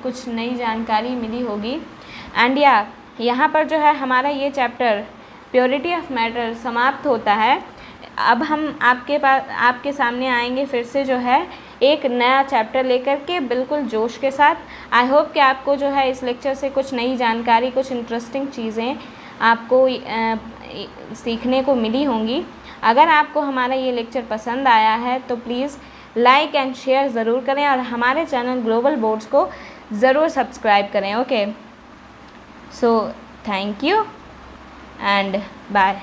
A: कुछ नई जानकारी मिली होगी। एंड या यहाँ पर जो है हमारा ये चैप्टर प्योरिटी ऑफ मैटर समाप्त होता है। अब हम आपके सामने आएंगे फिर से जो है एक नया चैप्टर लेकर के, बिल्कुल जोश के साथ। आई होप कि आपको जो है इस लेक्चर से कुछ नई जानकारी, कुछ इंटरेस्टिंग चीज़ें आपको सीखने को मिली होंगी। अगर आपको हमारा ये लेक्चर पसंद आया है तो प्लीज़ लाइक एंड शेयर ज़रूर करें और हमारे चैनल ग्लोबल बोर्ड्स को ज़रूर सब्सक्राइब करें। Okay, so thank you and bye.